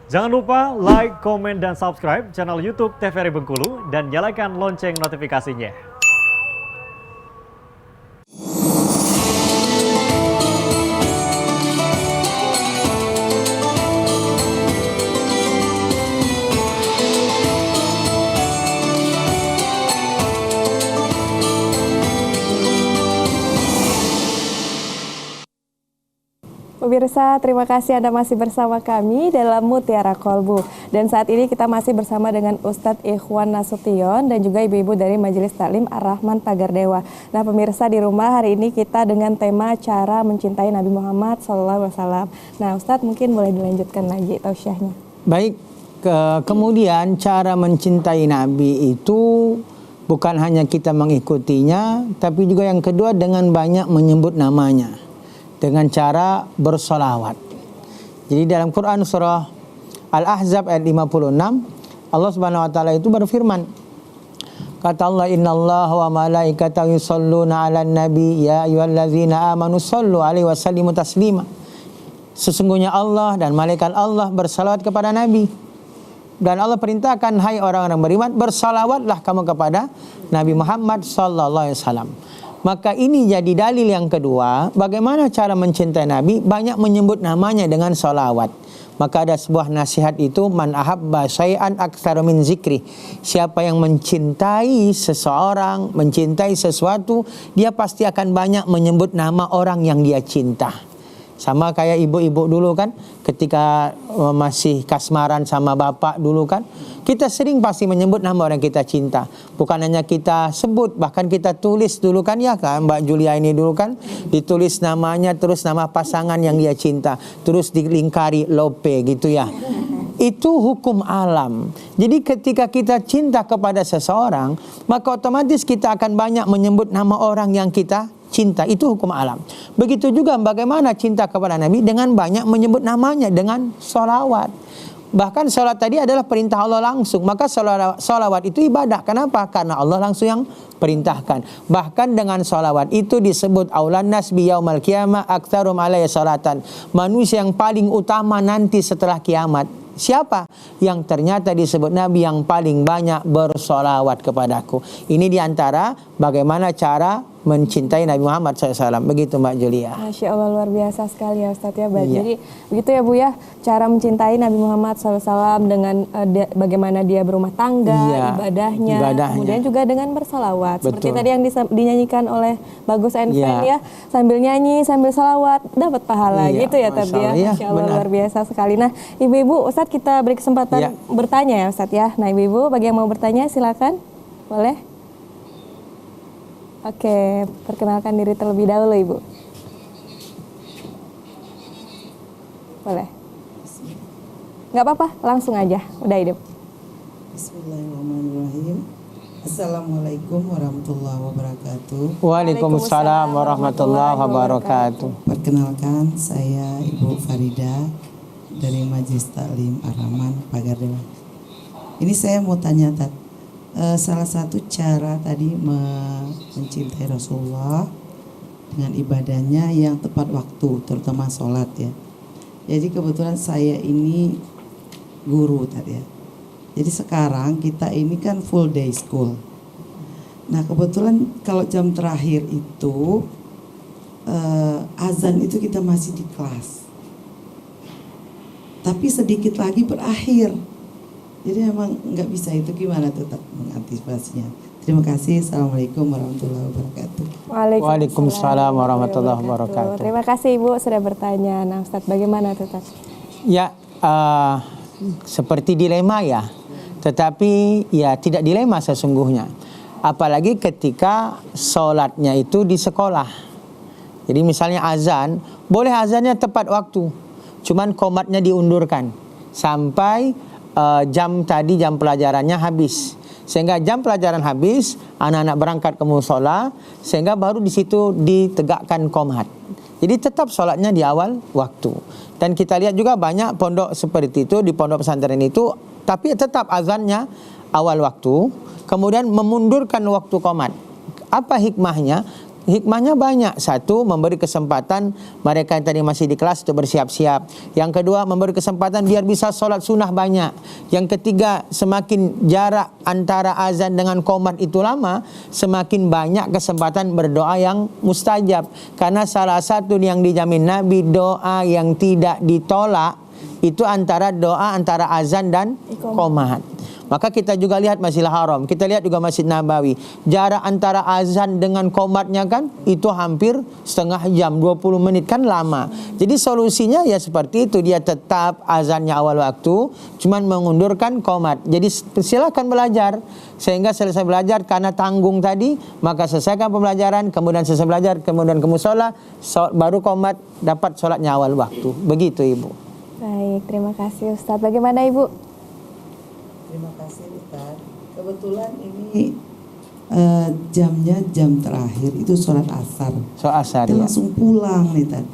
Jangan lupa like, komen, dan subscribe channel YouTube TVRI Bengkulu dan nyalakan lonceng notifikasinya. Pemirsa, terima kasih Anda masih bersama kami dalam Mutiara Kolbu. Dan saat ini kita masih bersama dengan Ustadz Ikhwan Nasution dan juga ibu-ibu dari Majelis Taklim Ar-Rahman Pagardewa. Nah pemirsa, di rumah hari ini kita dengan tema cara mencintai Nabi Muhammad SAW. Nah Ustadz mungkin boleh dilanjutkan lagi tausiahnya. Baik, kemudian cara mencintai Nabi itu bukan hanya kita mengikutinya, tapi juga yang kedua dengan banyak menyebut namanya. Dengan cara bersolawat. Jadi dalam Quran surah Al-Ahzab ayat 56, Allah Subhanahu wa taala itu berfirman. Kata Allah, "Innallaha wa malaikatahu yusholluna 'alan nabi ya ayyuhallazina amanu shollu 'alaihi wa sallimu taslima." Sesungguhnya Allah dan malaikat Allah bersalawat kepada Nabi. Dan Allah perintahkan, hai orang-orang beriman, bersalawatlah kamu kepada Nabi Muhammad sallallahu alaihi wasallam. Maka ini jadi dalil yang kedua, bagaimana cara mencintai Nabi, banyak menyebut namanya dengan salawat. Maka ada sebuah nasihat itu, man ahabba syai'an aktsara min zikri. Siapa yang mencintai seseorang, mencintai sesuatu, dia pasti akan banyak menyebut nama orang yang dia cinta. Sama kayak ibu-ibu dulu kan, ketika masih kasmaran sama bapak dulu kan, kita sering pasti menyebut nama orang kita cinta. Bukan hanya kita sebut, bahkan kita tulis dulu kan, ya kan Mbak Julia ini dulu kan, ditulis namanya, terus nama pasangan yang dia cinta, terus dilingkari Lope gitu ya. Itu hukum alam. Jadi ketika kita cinta kepada seseorang, maka otomatis kita akan banyak menyebut nama orang yang kita cinta. Itu hukum alam. Begitu juga bagaimana cinta kepada Nabi, dengan banyak menyebut namanya, dengan sholawat. Bahkan sholat tadi adalah perintah Allah langsung. Maka sholawat itu ibadah. Kenapa? Karena Allah langsung yang perintahkan. Bahkan dengan sholawat itu disebut aulan nas bi yaumal qiyamah aktsarum alayya sholatan. Manusia yang paling utama nanti setelah kiamat. Siapa? Yang ternyata disebut Nabi yang paling banyak bersolawat kepadaku. Ini diantara bagaimana cara mencintai Nabi Muhammad SAW. Begitu Mbak Julia. Masya Allah, luar biasa sekali ya Ustadz ya. Jadi begitu ya Bu ya, cara mencintai Nabi Muhammad SAW dengan bagaimana dia berumah tangga, ibadahnya, kemudian juga dengan bersalawat. Seperti tadi yang dinyanyikan oleh Bagus Enfen ya, sambil nyanyi, sambil salawat, dapat pahala gitu ya tadi ya. Masya Allah, luar biasa sekali. Nah ibu-ibu, Ustadz kita beri kesempatan bertanya ya Ustadz ya. Nah ibu-ibu, bagi yang mau bertanya silakan, boleh. Oke, perkenalkan diri terlebih dahulu Ibu. Boleh. Nggak apa-apa, langsung aja, udah hidup. Bismillahirrahmanirrahim. Assalamualaikum warahmatullahi wabarakatuh. Waalaikumsalam warahmatullahi wabarakatuh. Perkenalkan, saya Ibu Farida dari Majelis Taklim Ar-Rahman Pagardewa. Ini saya mau tanya salah satu cara tadi mencintai Rasulullah dengan ibadahnya yang tepat waktu, terutama sholat ya. Jadi kebetulan saya ini guru tadi ya. Jadi sekarang kita ini kan full day school. Nah kebetulan kalau jam terakhir itu azan itu kita masih di kelas. Tapi sedikit lagi berakhir. Jadi emang nggak bisa, itu gimana tetap mengantisipasinya. Terima kasih. Assalamualaikum warahmatullahi wabarakatuh. Waalaikumsalam warahmatullahi wabarakatuh. Terima kasih Ibu sudah bertanya. Nah Ustadz, bagaimana Ustadz? Ya, seperti dilema ya. Tetapi ya tidak dilema sesungguhnya. Apalagi ketika sholatnya itu di sekolah. Jadi misalnya azan, boleh azannya tepat waktu. Cuman qomatnya diundurkan sampai jam pelajarannya habis. Sehingga jam pelajaran habis, anak-anak berangkat ke musola, sehingga baru di situ ditegakkan qomat. Jadi tetap sholatnya di awal waktu. Dan kita lihat juga banyak pondok seperti itu, di pondok pesantren itu, tapi tetap azannya awal waktu, kemudian memundurkan waktu qomat. Apa hikmahnya? hikmahnya banyak. Satu, memberi kesempatan mereka yang tadi masih di kelas untuk bersiap-siap. Yang kedua, memberi kesempatan biar bisa sholat sunnah banyak. Yang ketiga, semakin jarak antara azan dengan qomat itu lama, semakin banyak kesempatan berdoa yang mustajab. Karena salah satu yang dijamin Nabi, doa yang tidak ditolak itu antara doa antara azan dan qomat. Maka kita juga lihat Masjidil Haram, kita lihat juga Masjid Nabawi. Jarak antara azan dengan qomatnya kan itu hampir setengah jam, 20 menit kan lama. Jadi solusinya ya seperti itu, dia tetap azannya awal waktu, cuman mengundurkan qomat. Jadi silakan belajar sehingga selesai belajar karena tanggung tadi, maka selesaikan pembelajaran, kemudian selesai belajar, kemudian ke mushola, baru qomat, dapat sholatnya awal waktu. Begitu Ibu. Baik, terima kasih Ustadz. Bagaimana Ibu? Terima kasih Ustaz. Kebetulan ini jamnya jam terakhir itu sholat asar. Sholat asar Kita ya. langsung pulang nih Tad.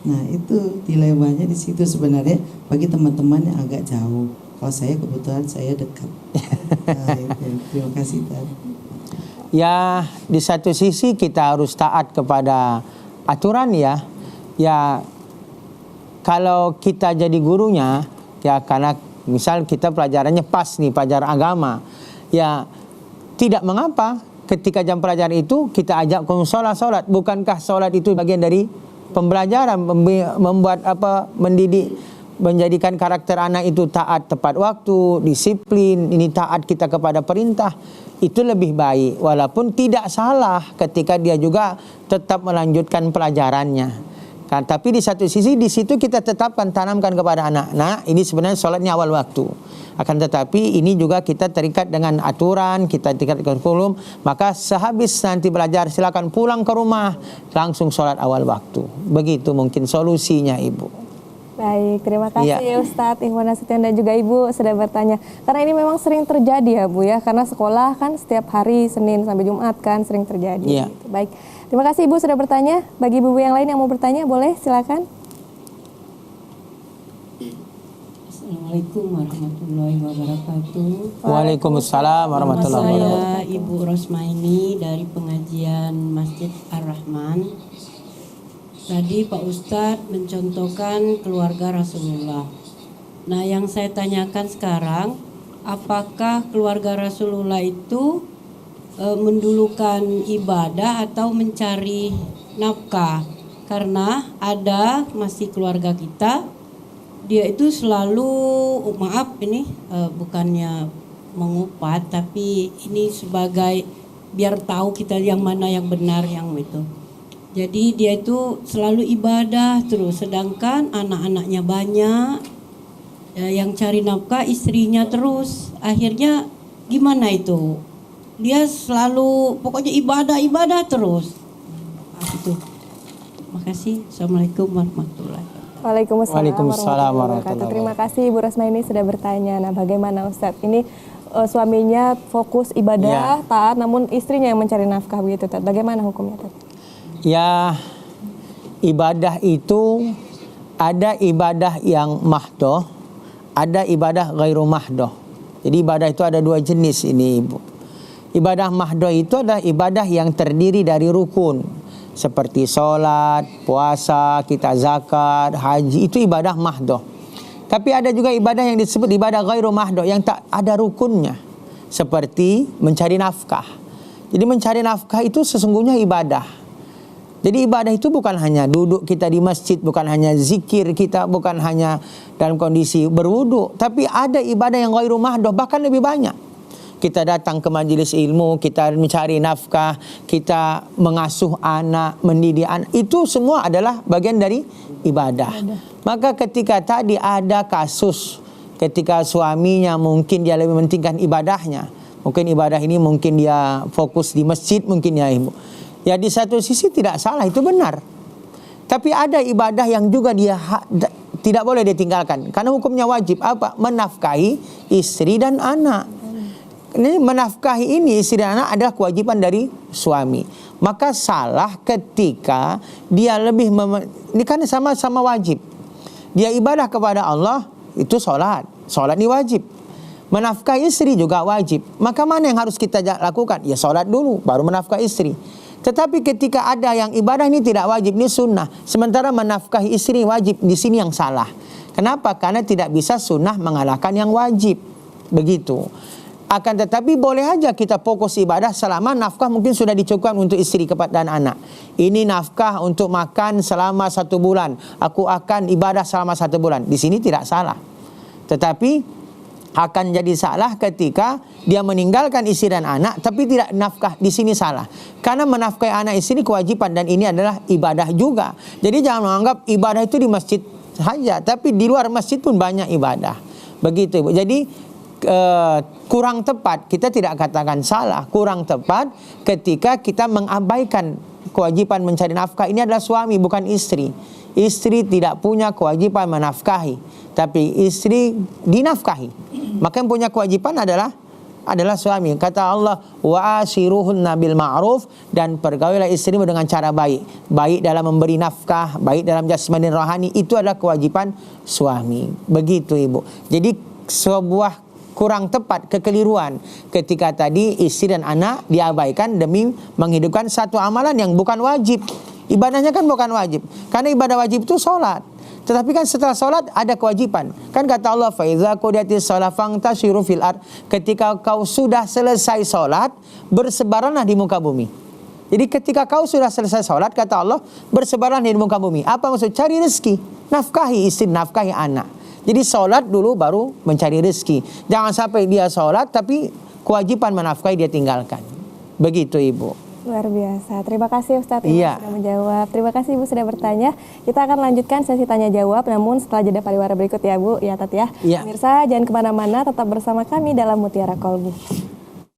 Nah itu dilemanya di situ sebenarnya bagi teman-teman yang agak jauh. Kalau saya kebetulan saya dekat. Nah, itu. Terima kasih Tad. Ya, di satu sisi kita harus taat kepada aturan ya. Ya, kalau kita jadi gurunya, ya karena misal kita pelajarannya pas nih, pelajaran agama, ya tidak mengapa ketika jam pelajaran itu kita ajak ke musola sholat. Bukankah sholat itu bagian dari pembelajaran, membuat mendidik, menjadikan karakter anak itu taat tepat waktu, disiplin, ini taat kita kepada perintah. Itu lebih baik, walaupun tidak salah ketika dia juga tetap melanjutkan pelajarannya. Kan, tapi di satu sisi di situ kita tetapkan, tanamkan kepada anak. Nah, ini sebenarnya sholatnya awal waktu. Akan tetapi ini juga kita terikat dengan aturan, kita terikat dengan kurikulum. Maka sehabis nanti belajar silakan pulang ke rumah, langsung sholat awal waktu. Begitu mungkin solusinya Ibu. Baik, terima kasih Ustadz Ikhwan Nasution dan juga Ibu sudah bertanya. Karena ini memang sering terjadi ya Bu ya, karena sekolah kan setiap hari Senin sampai Jumat kan sering terjadi. Gitu. Baik, terima kasih Ibu sudah bertanya. Bagi ibu yang lain yang mau bertanya boleh silakan. Assalamualaikum warahmatullahi wabarakatuh. Waalaikumsalam warahmatullahi wabarakatuh. Saya Ibu Rosmaini dari pengajian Masjid Ar-Rahman. Tadi Pak Ustadz mencontohkan keluarga Rasulullah. Nah, yang saya tanyakan sekarang, apakah keluarga Rasulullah itu mendulukan ibadah atau mencari nafkah? Karena ada masih keluarga kita, dia itu selalu, maaf ini bukannya mengupat, tapi ini sebagai biar tahu kita yang mana yang benar yang itu. Jadi dia itu selalu ibadah terus, sedangkan anak-anaknya banyak, yang cari nafkah istrinya terus. Akhirnya gimana itu? Dia selalu pokoknya ibadah terus. Itu. Makasih. Assalamualaikum warahmatullahi wabarakatuh. Waalaikumsalam warahmatullahi wabarakatuh. Terima kasih Ibu Rosmaini sudah bertanya. Nah, bagaimana Ustadz? Ini suaminya fokus ibadah, taat, namun istrinya yang mencari nafkah begitu. Bagaimana hukumnya? Ya, ibadah itu ada ibadah yang mahdoh, ada ibadah ghairu mahdoh. Jadi ibadah itu ada dua jenis ini Ibu. Ibadah mahdoh itu adalah ibadah yang terdiri dari rukun, seperti sholat, puasa, kita zakat, haji, itu ibadah mahdoh. Tapi ada juga ibadah yang disebut ibadah ghairu mahdoh, yang tak ada rukunnya, seperti mencari nafkah. Jadi mencari nafkah itu sesungguhnya ibadah. Jadi ibadah itu bukan hanya duduk kita di masjid, bukan hanya zikir kita, bukan hanya dalam kondisi berwudu, tapi ada ibadah yang ghairu mahdoh, bahkan lebih banyak. Kita datang ke majelis ilmu, kita mencari nafkah, kita mengasuh anak, mendidik anak, itu semua adalah bagian dari ibadah. Maka ketika tadi ada kasus ketika suaminya mungkin dia lebih mementingkan ibadahnya, mungkin ibadah ini mungkin dia fokus di masjid, mungkin ya Ibu. Ya di satu sisi tidak salah, itu benar. Tapi ada ibadah yang juga dia tidak boleh ditinggalkan. Karena hukumnya wajib apa? Menafkahi istri dan anak. Ini menafkahi ini istri dan anak adalah kewajiban dari suami. Maka salah ketika dia lebih ini kan sama-sama wajib. Dia ibadah kepada Allah itu sholat. Sholat ini wajib. Menafkahi istri juga wajib. Maka mana yang harus kita lakukan? Ya sholat dulu, baru menafkahi istri. Tetapi ketika ada yang ibadah ini tidak wajib, ini sunnah, sementara menafkahi istri wajib, di sini yang salah. Kenapa? Karena tidak bisa sunnah mengalahkan yang wajib. Begitu. Akan tetapi boleh aja kita fokus ibadah selama nafkah mungkin sudah dicukupkan untuk istri dan anak. Ini nafkah untuk makan selama 1 bulan. Aku akan ibadah selama 1 bulan. Di sini tidak salah. Tetapi akan jadi salah ketika dia meninggalkan istri dan anak tapi tidak nafkah. Di sini salah. Karena menafkahi anak istri kewajiban dan ini adalah ibadah juga. Jadi jangan menganggap ibadah itu di masjid saja, tapi di luar masjid pun banyak ibadah. Begitu, Ibu. Jadi kurang tepat, kita tidak katakan salah, kurang tepat ketika kita mengabaikan kewajiban mencari nafkah. Ini adalah suami bukan istri. Istri tidak punya kewajiban menafkahi, tapi istri dinafkahi. Maka yang punya kewajiban adalah suami. Kata Allah, wa ashiruhunna bil ma'ruf, dan pergaulilah istrimu dengan cara baik. Baik dalam memberi nafkah, baik dalam jasmani dan rohani, itu adalah kewajiban suami. Begitu, Ibu. Jadi sebuah kurang tepat, kekeliruan ketika tadi istri dan anak diabaikan demi menghidupkan satu amalan yang bukan wajib. Ibadahnya kan bukan wajib. Karena ibadah wajib itu sholat. Tetapi kan setelah sholat ada kewajiban. Kan kata Allah, فَإِذَا قُضِيَتِ الصَّلَاةُ فَانْتَشِرُوا فِي الْأَرْضِ. Ketika kau sudah selesai sholat, bersebaranlah di muka bumi. Jadi ketika kau sudah selesai sholat, kata Allah, bersebaranlah di muka bumi. Apa maksud? Cari rezeki. Nafkahi istri, nafkahi anak. Jadi sholat dulu baru mencari rezeki. Jangan sampai dia sholat tapi kewajiban menafkahi dia tinggalkan. Begitu, Ibu. Luar biasa. Terima kasih Ustadz sudah menjawab. Terima kasih Ibu sudah bertanya. Kita akan lanjutkan sesi tanya jawab, namun setelah jeda pariwara berikut ya Bu, ya Tat ya. Pemirsa jangan kemana-mana, tetap bersama kami dalam Mutiara Kolbu.